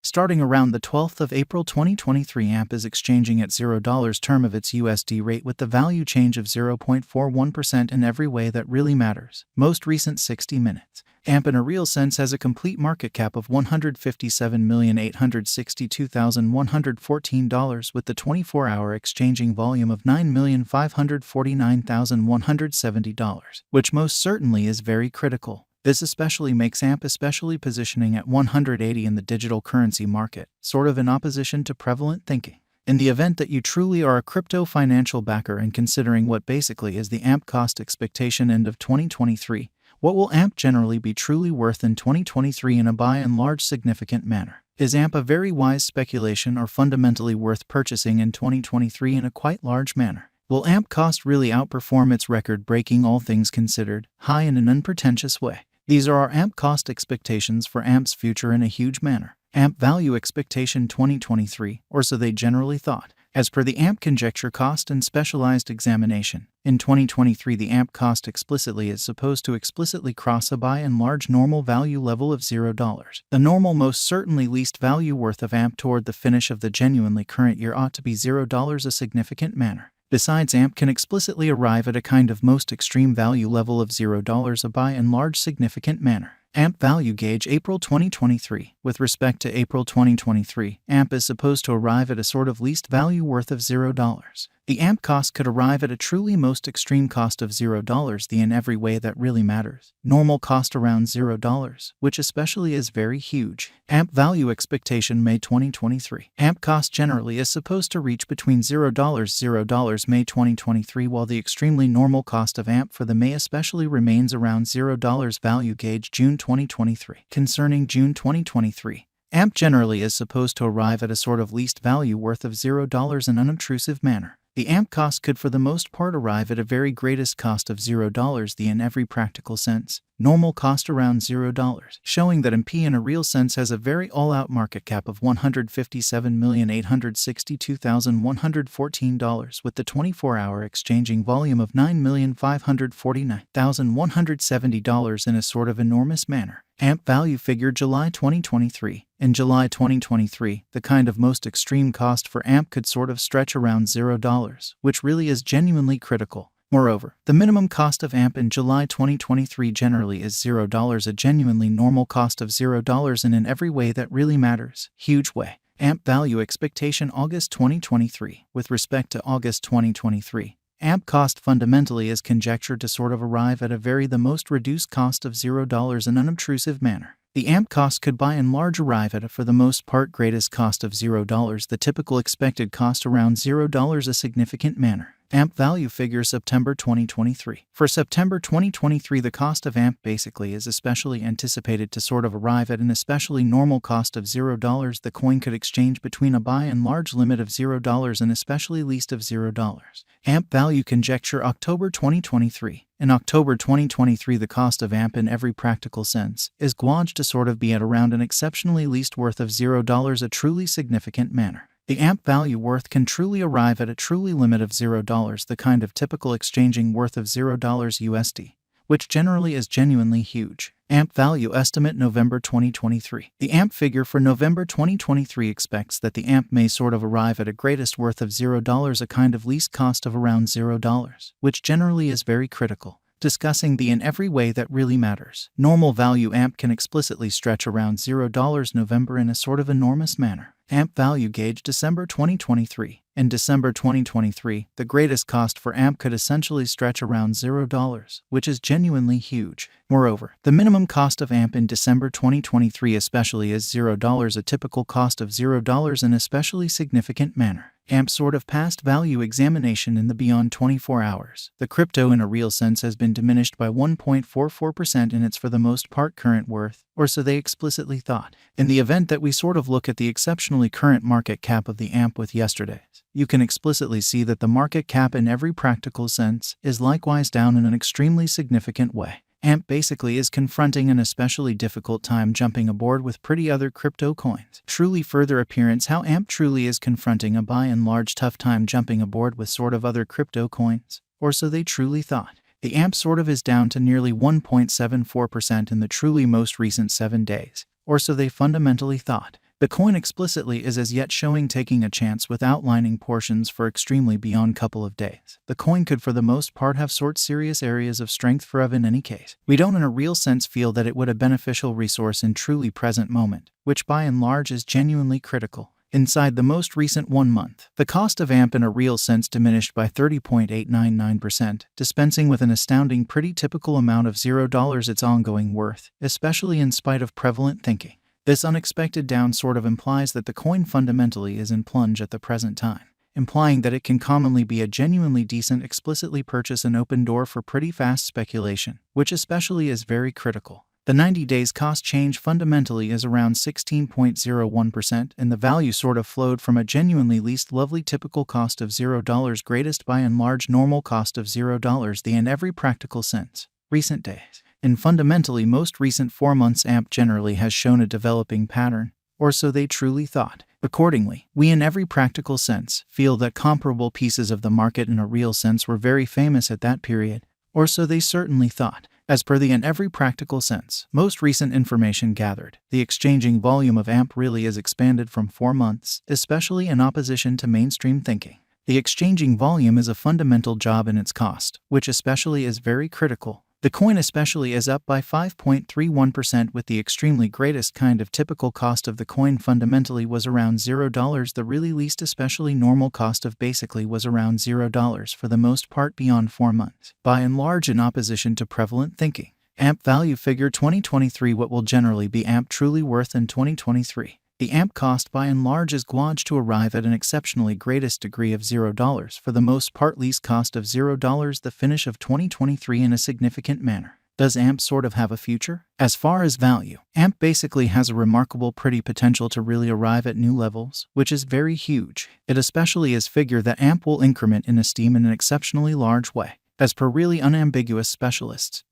Starting around the 12th of April 2023, AMP is exchanging at $0 term of its USD rate with the value change of 0.41% in every way that really matters. Most recent 60 minutes. AMP in a real sense has a complete market cap of $157,862,114 with the 24-hour exchanging volume of $9,549,170, which most certainly is very critical. This especially makes AMP especially positioning at 180 in the digital currency market, sort of in opposition to prevalent thinking. In the event that you truly are a crypto financial backer and considering what basically is the AMP cost expectation end of 2023, what will AMP generally be truly worth in 2023 in a by and large significant manner? Is AMP a very wise speculation or fundamentally worth purchasing in 2023 in a quite large manner? Will AMP cost really outperform its record-breaking all things considered, high in an unpretentious way? These are our AMP cost expectations for AMP's future in a huge manner. AMP value expectation 2023, or so they generally thought. As per the AMP conjecture cost and specialized examination, in 2023 the AMP cost explicitly is supposed to explicitly cross a by and large normal value level of $0. The normal most certainly least value worth of AMP toward the finish of the genuinely current year ought to be $0 a significant manner. Besides, AMP can explicitly arrive at a kind of most extreme value level of $0 a by and large significant manner. AMP value gauge April 2023. With respect to April 2023, AMP is supposed to arrive at a sort of least value worth of $0. The AMP cost could arrive at a truly most extreme cost of $0, the in every way that really matters. Normal cost around $0, which especially is very huge. AMP value expectation May 2023. AMP cost generally is supposed to reach between $0 May 2023, while the extremely normal cost of AMP for the May especially remains around $0 value gauge June 2023. Concerning June 2023, AMP generally is supposed to arrive at a sort of least value worth of $0 in an unobtrusive manner. The AMP cost could for the most part arrive at a very greatest cost of $0, the in every practical sense. Normal cost around $0, showing that MP in a real sense has a very all-out market cap of $157,862,114 with the 24-hour exchanging volume of $9,549,170 in a sort of enormous manner. AMP value figure July 2023. In July 2023, the kind of most extreme cost for AMP could sort of stretch around $0, which really is genuinely critical. Moreover, the minimum cost of AMP in July 2023 generally is $0, a genuinely normal cost of $0 and in every way that really matters. Huge way. AMP value expectation August 2023. With respect to August 2023, AMP cost fundamentally is conjectured to sort of arrive at the most reduced cost of $0 in an unobtrusive manner. The AMP cost could by and large arrive at a for the most part greatest cost of $0, the typical expected cost around $0 a significant manner. AMP value figure September 2023. For September 2023, the cost of AMP basically is especially anticipated to sort of arrive at an especially normal cost of $0. The coin could exchange between a by and large limit of $0 and especially least of $0. AMP value conjecture October 2023. In October 2023, the cost of AMP in every practical sense is gauged to sort of be at around an exceptionally least worth of $0, a truly significant manner. The AMP value worth can truly arrive at a truly limit of $0, the kind of typical exchanging worth of $0 USD, which generally is genuinely huge. AMP value estimate November 2023. The AMP figure for November 2023 expects that the AMP may sort of arrive at a greatest worth of $0, a kind of least cost of around $0, which generally is very critical. Discussing the in every way that really matters. Normal value AMP can explicitly stretch around $0 November in a sort of enormous manner. AMP value gauge December 2023. In December 2023, the greatest cost for AMP could essentially stretch around $0, which is genuinely huge. Moreover, the minimum cost of AMP in December 2023 especially is $0, a typical cost of $0 in especially significant manner. AMP sort of past value examination in the beyond 24 hours. The crypto in a real sense has been diminished by 1.44% in its for the most part current worth, or so they explicitly thought. In the event that we sort of look at the exceptionally current market cap of the AMP with yesterday's, you can explicitly see that the market cap in every practical sense is likewise down in an extremely significant way. AMP basically is confronting an especially difficult time jumping aboard with pretty other crypto coins. Truly further appearance how AMP truly is confronting a by and large tough time jumping aboard with sort of other crypto coins, or so they truly thought. The AMP sort of is down to nearly 1.74% in the truly most recent 7 days, or so they fundamentally thought. The coin explicitly is as yet showing taking a chance with outlining portions for extremely beyond couple of days. The coin could for the most part have serious areas of strength forever in any case. We don't in a real sense feel that it would a beneficial resource in truly present moment, which by and large is genuinely critical. Inside the most recent 1 month, the cost of AMP in a real sense diminished by 30.899%, dispensing with an astounding pretty typical amount of $0 its ongoing worth, especially in spite of prevalent thinking. This unexpected down sort of implies that the coin fundamentally is in plunge at the present time, implying that it can commonly be a genuinely decent explicitly purchase an open door for pretty fast speculation, which especially is very critical. The 90 days cost change fundamentally is around 16.01%, and the value sort of flowed from a genuinely least lovely typical cost of $0 greatest by and large normal cost of $0 the in every practical sense. Recent days. In fundamentally most recent 4 months AMP generally has shown a developing pattern, or so they truly thought. Accordingly, we in every practical sense feel that comparable pieces of the market in a real sense were very famous at that period, or so they certainly thought. As per the in every practical sense, most recent information gathered, the exchanging volume of AMP really is expanded from 4 months, especially in opposition to mainstream thinking. The exchanging volume is a fundamental job in its cost, which especially is very critical. The coin especially is up by 5.31% with the extremely greatest kind of typical cost of the coin fundamentally was around $0. The really least especially normal cost of basically was around $0 for the most part beyond 4 months. By and large in opposition to prevalent thinking. AMP value figure 2023 what will generally be AMP truly worth in 2023. The AMP cost by and large is gauged to arrive at an exceptionally greatest degree of $0 for the most part least cost of $0 the finish of 2023 in a significant manner. Does AMP sort of have a future? As far as value, AMP basically has a remarkable pretty potential to really arrive at new levels, which is very huge. It especially is figure that AMP will increment in esteem in an exceptionally large way, as per really unambiguous specialists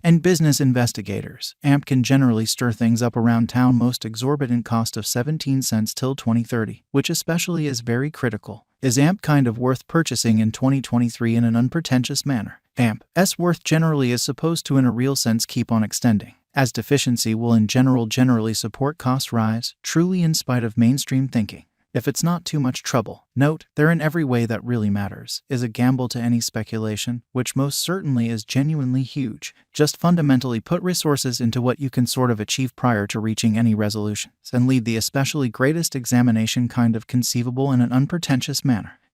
and business investigators. AMP can generally stir things up around town most exorbitant cost of 17 cents till 2030, which especially is very critical. Is AMP kind of worth purchasing in 2023 in an unpretentious manner? AMP's worth generally is supposed to in a real sense keep on extending, as deficiency will in general generally support cost rise, truly in spite of mainstream thinking. If it's not too much trouble, note, there in every way that really matters, is a gamble to any speculation, which most certainly is genuinely huge. Just fundamentally put resources into what you can sort of achieve prior to reaching any resolutions, and lead the especially greatest examination kind of conceivable in an unpretentious manner.